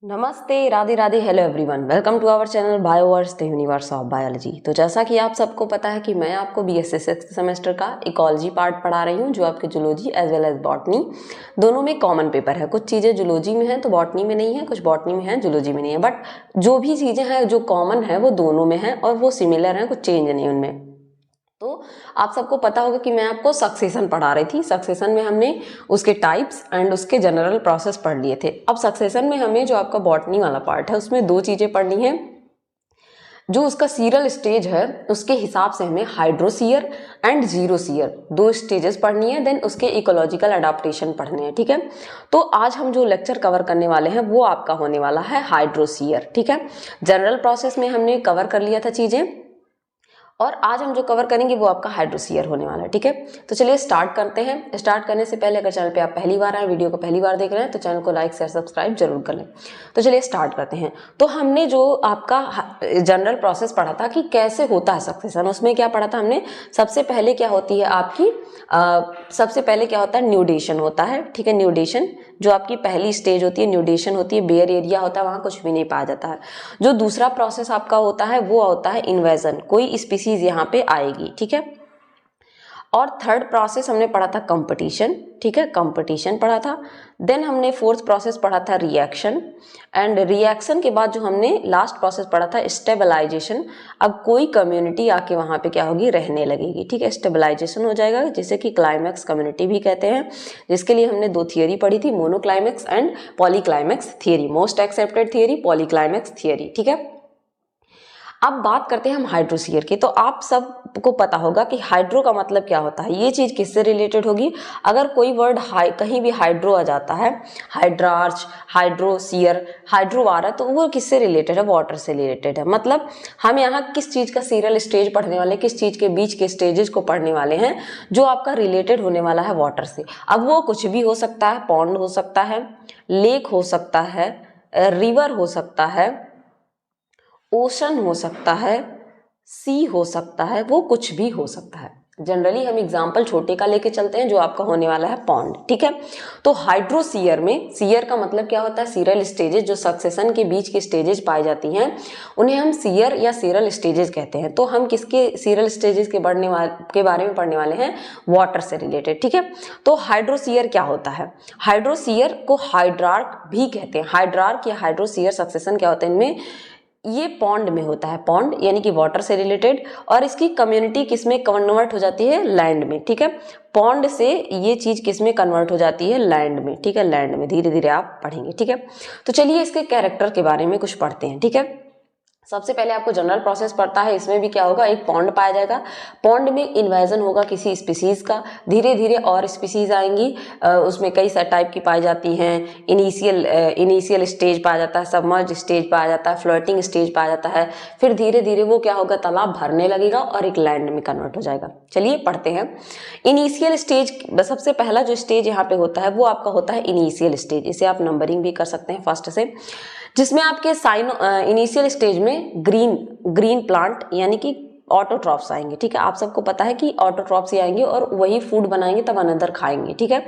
नमस्ते, Radhe Radhe, hello everyone, welcome to our channel Bioverse the universe of biology. तो जैसा कि आप सबको पता है कि मैं आपको बीएससी सिक्स्थ सेमेस्टर का इकोलॉजी पार्ट पढ़ा रही हूँ, जो आपके zoology as well as botany दोनों में कॉमन पेपर है। कुछ चीज़ें जूलॉजी में हैं तो बॉटनी में नहीं है, कुछ बॉटनी में है जूलॉजी में नहीं है, बट जो भी चीज़ें हैं जो कॉमन है वो दोनों में है और वो सिमिलर हैं, कुछ चेंज नहीं उनमें। तो आप सबको पता होगा कि मैं आपको सक्सेशन पढ़ा रही थी। सक्सेशन में हमने उसके टाइप्स एंड उसके जनरल प्रोसेस पढ़ लिए थे। अब सक्सेशन में हमें जो आपका बॉटनी वाला पार्ट है उसमें दो चीज़ें पढ़नी है। जो उसका सीरल स्टेज है उसके हिसाब से हमें हाइड्रोसीयर एंड जीरोसीयर दो स्टेजेस पढ़नी है, देन उसके इकोलॉजिकल अडाप्टेशन पढ़ने हैं। ठीक है, तो आज हम जो लेक्चर कवर करने वाले हैं वो आपका होने वाला है हाइड्रोसीयर। ठीक है, जनरल प्रोसेस में हमने कवर कर लिया था चीज़ें और आज हम जो कवर करेंगे वो आपका हाइड्रोसीयर होने वाला है। ठीक है, तो चलिए स्टार्ट करते हैं। स्टार्ट करने से पहले अगर चैनल पे आप पहली बार आए, वीडियो को पहली बार देख रहे हैं, तो चैनल को लाइक शेयर सब्सक्राइब जरूर कर लें। तो चलिए स्टार्ट करते हैं। तो हमने जो आपका जनरल प्रोसेस पढ़ा था कि कैसे होता है सक्सेशन, उसमें क्या पढ़ा था हमने। सबसे पहले क्या होती है आपकी सबसे पहले क्या होता है, न्यूडेशन होता है। ठीक है, न्यूडेशन जो आपकी पहली स्टेज होती है, न्यूडेशन होती है, बेयर एरिया होता है, वहाँ कुछ भी नहीं पाया जाता है। जो दूसरा प्रोसेस आपका होता है वो होता है इन्वेजन, कोई स्पीसीज यहाँ पे आएगी। ठीक है, और थर्ड प्रोसेस हमने पढ़ा था कंपटीशन। ठीक है, कंपटीशन पढ़ा था। देन हमने फोर्थ प्रोसेस पढ़ा था रिएक्शन, एंड रिएक्शन के बाद जो हमने लास्ट प्रोसेस पढ़ा था स्टेबलाइजेशन। अब कोई कम्युनिटी आके वहाँ पे क्या होगी, रहने लगेगी। ठीक है, स्टेबलाइजेशन हो जाएगा, जिसे कि क्लाइमैक्स कम्युनिटी भी कहते हैं, जिसके लिए हमने दो थियरी पढ़ी थी, monoclimax and polyclimax theory. Most accepted theory polyclimax theory. ठीक है, अब बात करते हैं हम हाइड्रोसीयर की। तो आप सबको पता होगा कि हाइड्रो का मतलब क्या होता है, ये चीज किससे रिलेटेड होगी। अगर कोई वर्ड कहीं भी हाइड्रो आ जाता है, हाइड्रार्च, हाइड्रोसीयर, हाइड्रो आ रहा है, तो वो किससे रिलेटेड है, वाटर से रिलेटेड है। मतलब हम यहाँ किस चीज का सीरियल स्टेज पढ़ने वाले, किस चीज के बीच के स्टेजेस को पढ़ने वाले हैं, जो आपका रिलेटेड होने वाला है वाटर से। अब वो कुछ भी हो सकता है, पॉन्ड हो सकता है, लेक हो सकता है, रिवर हो सकता है, ओशन हो सकता है, सी हो सकता है, वो कुछ भी हो सकता है। जनरली हम एग्जाम्पल छोटे का लेके चलते हैं, जो आपका होने वाला है पॉन्ड। ठीक है, तो हाइड्रोसीयर में, सीयर का मतलब क्या होता है, सीरल स्टेजेस, जो सक्सेशन के बीच की स्टेजेस पाई जाती हैं उन्हें हम सीयर या सीरल स्टेजेस कहते हैं। तो हम किसके सीरल स्टेजेस के बारे में पढ़ने वाले हैं, वाटर से रिलेटेड। ठीक है, तो हाइड्रोसीयर क्या होता है, हाइड्रोसीयर को हाइड्रार्क भी कहते हैं। हाइड्रार्क या हाइड्रोसीयर सक्सेशन क्या होता है, इनमें ये पॉन्ड में होता है, पॉन्ड यानी कि वाटर से रिलेटेड, और इसकी कम्युनिटी किसमें कन्वर्ट हो जाती है, लैंड में। ठीक है, पॉन्ड से ये चीज किसमें कन्वर्ट हो जाती है, लैंड में। ठीक है, लैंड में धीरे धीरे आप पढ़ेंगे। ठीक है, तो चलिए इसके कैरेक्टर के बारे में कुछ पढ़ते हैं। ठीक है, सबसे पहले आपको जनरल प्रोसेस पढ़ता है, इसमें भी क्या होगा, एक पॉन्ड पाया जाएगा, पॉन्ड में इन्वेजन होगा किसी स्पीसीज का, धीरे धीरे और स्पीसीज आएंगी, उसमें कई सारे टाइप की पाई जाती हैं। इनिशियल स्टेज पाया जाता है, सबमर्ज स्टेज पाया जाता है, फ्लोटिंग स्टेज पाया जाता है, फिर धीरे धीरे वो क्या होगा, तालाब भरने लगेगा और एक लैंड में कन्वर्ट हो जाएगा। चलिए पढ़ते हैं। इनिशियल स्टेज, सबसे पहला जो स्टेज यहाँ पे होता है वो आपका होता है इनिशियल स्टेज। इसे आप नंबरिंग भी कर सकते हैं फर्स्ट से, जिसमें आपके इनिशियल स्टेज में ग्रीन प्लांट यानी कि ऑटोट्रॉप्स आएंगे। ठीक है, आप सबको पता है कि ऑटोट्रॉप्स ही आएंगे और वही फूड बनाएंगे तब अनदर खाएंगे। ठीक है,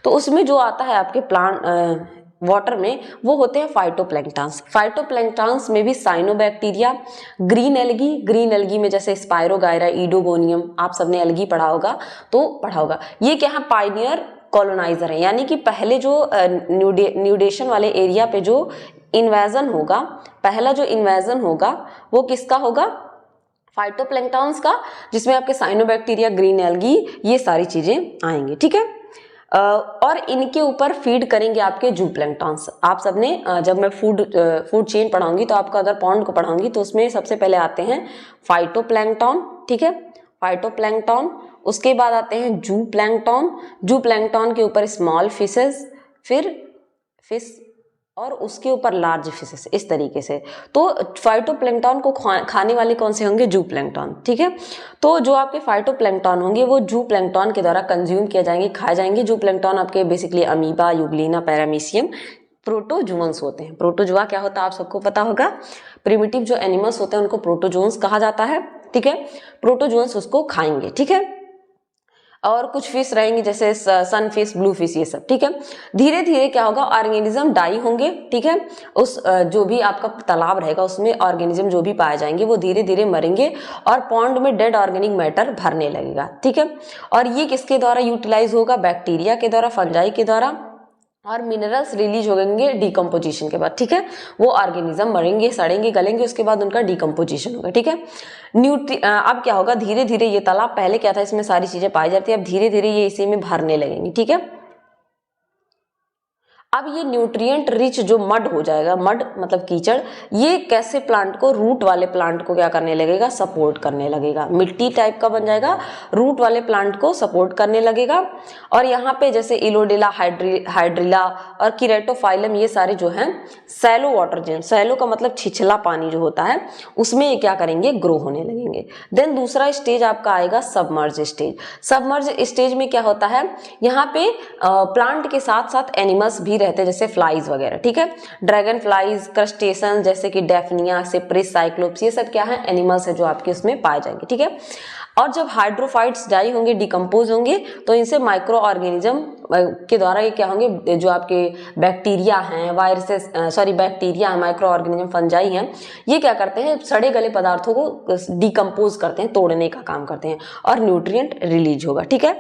तो उसमें जो आता है आपके प्लांट वाटर में, वो होते हैं फाइटोप्लैंक्टन्स। फाइटोप्लैंक्टन्स में भी साइनोबैक्टीरिया, ग्रीन एल्गी में जैसे स्पायरोगायरा, ईडोगोनियम, आप सबने एल्गी पढ़ा होगा, तो पढ़ा होगा। ये क्या है, पाइनियर कॉलोनाइजर है, यानी कि पहले जो न्यूडेशन वाले एरिया पे जो इन्वेजन होगा, पहला जो इन्वेजन होगा वो किसका होगा, फाइटोप्लैंक्टन्स का, जिसमें आपके साइनोबैक्टीरिया, ग्रीन एल्गी, ये सारी चीजें आएंगी। ठीक है, और इनके ऊपर फीड करेंगे आपके जूप्लैंक्टन्स। आप सबने जब मैं फूड चेन पढ़ाऊंगी तो आपका अगर पॉन्ड को पढ़ाऊंगी तो उसमें सबसे पहले आते हैं फाइटोप्लैंक्टन। ठीक है, फाइटोप्लैंक्टन, उसके बाद आते हैं जूप्लैंक्टन के ऊपर स्मॉल फिशेस, फिर फिश, और उसके ऊपर लार्ज फिशेस, इस तरीके से। तो फाइटोप्लैंक्टन को खाने वाले कौन से होंगे, जूप्लैंक्टन। ठीक है, तो जो आपके फाइटोप्लैंक्टन होंगे वो जूप्लैंक्टन के द्वारा कंज्यूम किए जाएंगे, खाए जाएंगे। जूप्लैंक्टन आपके बेसिकली अमीबा, यूग्लिना, पैरामीशियम, प्रोटोजुअन्स होते हैं। प्रोटोजुआ क्या होता है आप सबको पता होगा, प्रिमिटिव जो एनिमल्स होते हैं उनको प्रोटोजुअन्स कहा जाता है। ठीक है, प्रोटोजुअन्स उसको खाएंगे। ठीक है, और कुछ फिश रहेंगी जैसे सन फिश, ब्लू फिश, ये सब, ठीक है। धीरे धीरे क्या होगा, ऑर्गेनिज्म डाई होंगे, ठीक है। उस जो भी आपका तालाब रहेगा उसमें ऑर्गेनिज्म जो भी पाए जाएंगे वो धीरे धीरे मरेंगे और पॉन्ड में डेड ऑर्गेनिक मैटर भरने लगेगा, ठीक है। और ये किसके द्वारा यूटिलाइज होगा, बैक्टीरिया के द्वारा, फंजाई के द्वारा, और मिनरल्स रिलीज होंगे डिकम्पोजिशन के बाद, ठीक है। वो ऑर्गेनिज्म मरेंगे, सड़ेंगे, गलेंगे, उसके बाद उनका डिकम्पोजिशन होगा, ठीक है। अब क्या होगा, धीरे धीरे ये तालाब पहले क्या था, इसमें सारी चीजें पाई जाती है, अब धीरे धीरे ये इसी में भरने लगेंगी, ठीक है। अब ये न्यूट्रिएंट रिच जो मड हो जाएगा, मड मतलब कीचड़, ये कैसे प्लांट को, रूट वाले प्लांट को क्या करने लगेगा, सपोर्ट करने लगेगा, मिट्टी टाइप का बन जाएगा, रूट वाले प्लांट को सपोर्ट करने लगेगा। और यहाँ पे जैसे इलोडिला, हाइड्रिला और किरेटोफाइलम, ये सारे जो हैं सैलो वाटर जेम, सैलो का मतलब छिछला पानी जो होता है, उसमें ये क्या करेंगे, ग्रो होने लगेंगे। देन दूसरा स्टेज आपका आएगा सबमर्ज स्टेज। सबमर्ज स्टेज में क्या होता है, यहाँ पे प्लांट के साथ साथ एनिमल्स भी रहते हैं, जैसे फ्लाइज वगैरह, ठीक है। ड्रैगन फ्लाइज, क्रस्टेशन जैसे कि डेफनिया, सिप्रिस, साइक्लोप्स, ये सब क्या है, एनिमल्स है जो आपके उसमें पाए जाएंगे, ठीक है। और जब हाइड्रोफाइट्स डाई होंगे, डिकम्पोज होंगे, तो इनसे माइक्रो ऑर्गेनिज्म के द्वारा ये क्या होंगे, जो आपके बैक्टीरिया हैं, वायरसेस, बैक्टीरिया है, माइक्रो ऑर्गेनिज्म, फंजाई हैं, ये क्या करते हैं, सड़े गले पदार्थों को डिकम्पोज करते हैं, तोड़ने का काम करते हैं और न्यूट्रिएंट रिलीज होगा, ठीक है।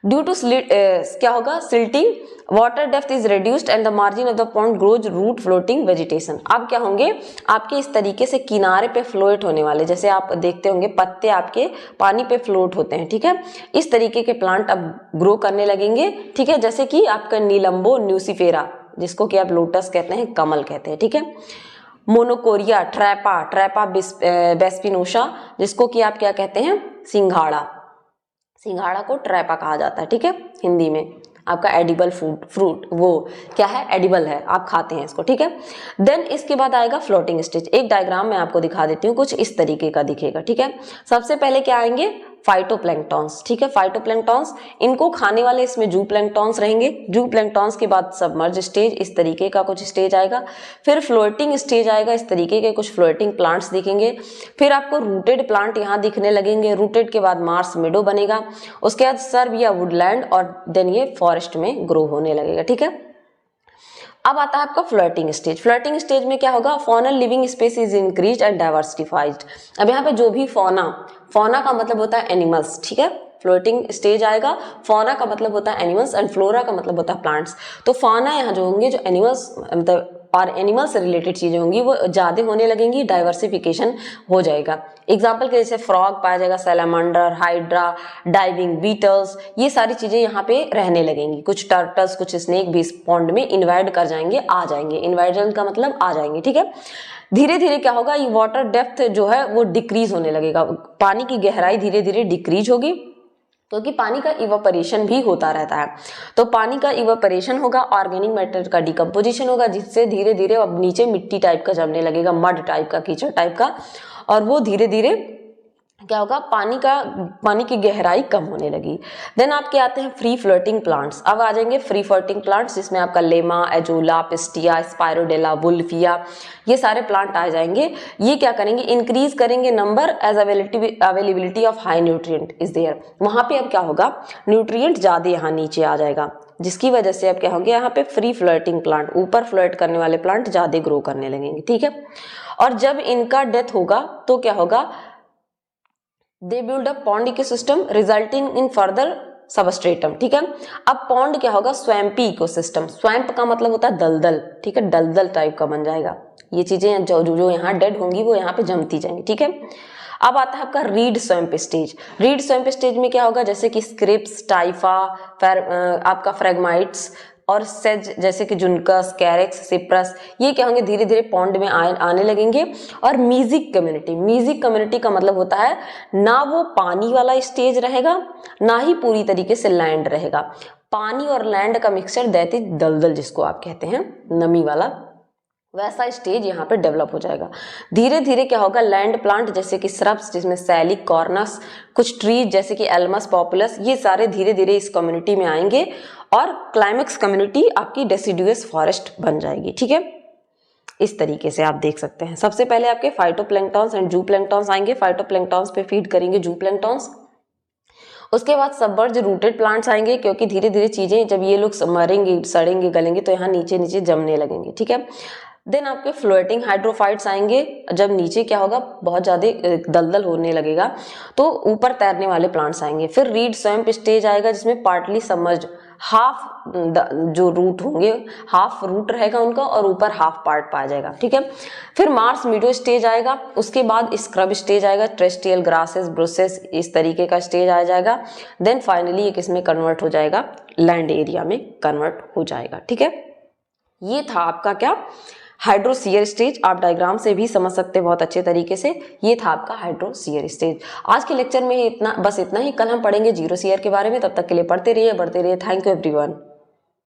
ड्यू टू क्या होगा, silting, water depth is reduced and the margin of the pond grows root floating vegetation. अब क्या होंगे, आपके इस तरीके से किनारे पे फ्लोट होने वाले, जैसे आप देखते होंगे पत्ते आपके पानी पे फ्लोट होते हैं, ठीक है। इस तरीके के प्लांट अब ग्रो करने लगेंगे, ठीक है। जैसे कि आपका नीलम्बो न्यूसीफेरा, जिसको कि आप लोटस कहते हैं, कमल कहते हैं, ठीक है। मोनोकोरिया, ट्रैपा बेस्पिनोसा, जिसको कि आप क्या कहते हैं, सिंघाड़ा, सिंघाड़ा को ट्रैपा कहा जाता है, ठीक है। हिंदी में आपका एडिबल फ्रूट वो क्या है, एडिबल है, आप खाते हैं इसको, ठीक है। देन इसके बाद आएगा फ्लोटिंग स्टेज। एक डायग्राम मैं आपको दिखा देती हूँ, कुछ इस तरीके का दिखेगा, ठीक है। सबसे पहले क्या आएंगे, फाइटोप्लैंक्टॉन्स, ठीक है। फाइटोप्लैंक्टॉन्स, इनको खाने वाले इसमें जूप्लैंक्टॉन्स रहेंगे। जूप्लैंक्टॉन्स के बाद सबमर्ज स्टेज, इस तरीके का कुछ स्टेज आएगा। फिर फ्लोटिंग स्टेज आएगा, इस तरीके के कुछ फ्लोटिंग प्लांट्स दिखेंगे। फिर आपको रूटेड प्लांट यहाँ दिखने लगेंगे। रूटेड के बाद मार्स मेडो बनेगा, उसके बाद सर्व या वुडलैंड, और देन ये फॉरेस्ट में ग्रो होने लगेगा, ठीक है। अब आता है आपका फ्लोटिंग स्टेज। फ्लोटिंग स्टेज में क्या होगा, faunal living space is increase and diversified. अब यहाँ पे जो भी फौना का मतलब होता है एनिमल्स, ठीक है। फ्लोटिंग स्टेज आएगा, फौना का मतलब होता है एनिमल्स एंड फ्लोरा का मतलब होता है प्लांट्स। तो फौना यहाँ जो होंगे, जो एनिमल्स मतलब और एनिमल से रिलेटेड चीजें होंगी वो ज्यादा होने लगेंगी, डाइवर्सिफिकेशन हो जाएगा। एग्जाम्पल के जैसे फ्रॉग पाया जाएगा, सैलामांडर, हाइड्रा, डाइविंग बीटल्स, ये सारी चीजें यहाँ पे रहने लगेंगी। कुछ टर्टल्स, कुछ स्नेक भी इस पॉन्ड में इन्वाइड कर जाएंगे, आ जाएंगे। इन्वाइडल का मतलब आ जाएंगे, ठीक है। धीरे धीरे क्या होगा, ये वाटर डेप्थ जो है वो डिक्रीज होने लगेगा, पानी की गहराई धीरे धीरे डिक्रीज होगी, क्योंकि पानी का इवापोरेशन भी होता रहता है। तो पानी का इवापोरेशन होगा, ऑर्गेनिक मैटर का डिकम्पोजिशन होगा, जिससे धीरे धीरे अब नीचे मिट्टी टाइप का जमने लगेगा, मड टाइप का, कीचड़ टाइप का, और वो धीरे धीरे क्या होगा, पानी की गहराई कम होने लगी। देन आपके आते हैं फ्री फ्लोटिंग प्लांट्स। अब आ जाएंगे फ्री फ्लोटिंग प्लांट्स, जिसमें आपका लेमा, एजोला, पिस्टिया, स्पायरोडेला, वुल्फिया, ये सारे प्लांट आ जाएंगे। ये क्या करेंगे, इंक्रीज करेंगे number as availability of high nutrient is there. वहां पे अब क्या होगा, न्यूट्रिएंट ज्यादा यहाँ नीचे आ जाएगा, जिसकी वजह से अब क्या होंगे, यहाँ पे फ्री फ्लोटिंग प्लांट, ऊपर फ्लोट करने वाले प्लांट ज्यादा ग्रो करने लगेंगे, ठीक है। और जब इनका डेथ होगा तो क्या होगा, they build up pond ecosystem resulting in further substratum, ठीक है। अब पॉन्ड क्या होगा, स्वैम्पी इकोसिस्टम। स्वैम्प का मतलब होता है दलदल, ठीक है, दलदल टाइप का बन जाएगा। ये चीजें जो यहाँ डेड होंगी वो यहाँ पे जमती जाएंगी, ठीक है। अब आता है आपका read swamp stage. Read swamp stage में क्या होगा, जैसे कि स्क्रिप्स, टाइफा, आपका फ्रेगमाइट्स और सेज जैसे कि जुनकस, कैरेक्स, सिप्रस, ये क्या होंगे, धीरे धीरे पॉन्ड में आने लगेंगे। और म्यूजिक कम्युनिटी का मतलब होता है ना वो पानी वाला स्टेज रहेगा, ना ही पूरी तरीके से लैंड रहेगा। पानी और लैंड का मिक्सचर, दैट इज दलदल, जिसको आप कहते हैं नमी वाला, वैसा स्टेज यहाँ पे डेवलप हो जाएगा। धीरे धीरे क्या होगा, लैंड प्लांट जैसे कि श्रब्स, जिसमें सैलिक, कॉर्नस, कुछ ट्रीज जैसे कि एल्मस, पॉपुलस, ये सारे धीरे धीरे इस कम्युनिटी में आएंगे और क्लाइमेक्स कम्युनिटी आपकी डेसिडुअस फॉरेस्ट बन जाएगी, ठीक है। इस तरीके से आप देख सकते हैं। सबसे पहले आपके फाइटोप्लैंक्टॉन्स एंड जूप्लैंक्टॉन्स आएंगे, फाइटोप्लैंक्टॉन्स पे फीड करेंगे जूप्लैंक्टॉन्स, उसके बाद सबमर्ज रूटेड प्लांट्स आएंगे, क्योंकि धीरे धीरे चीजें जब ये लोग मरेंगे, सड़ेंगे, गलेंगे तो यहाँ नीचे नीचे जमने लगेंगे, ठीक है। देन आपके फ्लोटिंग हाइड्रोफाइट्स आएंगे, जब नीचे क्या होगा, बहुत ज्यादा दलदल होने लगेगा तो ऊपर तैरने वाले प्लांट्स आएंगे। फिर रीड स्वैम्प स्टेज आएगा, जिसमें पार्टली सबमर्ज, हाफ जो रूट होंगे, हाफ रूट रहेगा उनका और ऊपर हाफ पार्ट पाया जाएगा, ठीक है। फिर मार्स मीडो स्टेज आएगा, उसके बाद स्क्रब स्टेज आएगा, ट्रेस्टियल ग्रासेस, ब्रुसेस, इस तरीके का स्टेज आ जाएगा। देन फाइनली ये किसमें कन्वर्ट हो जाएगा, लैंड एरिया में कन्वर्ट हो जाएगा, ठीक है। ये था आपका क्या, हाइड्रोसीयर स्टेज। आप डायग्राम से भी समझ सकते हैं बहुत अच्छे तरीके से। ये था आपका हाइड्रोसीयर स्टेज। आज के लेक्चर में इतना, बस इतना ही। कल हम पढ़ेंगे जीरोसीयर के बारे में। तब तक के लिए पढ़ते रहिए, बढ़ते रहिए। Thank you everyone.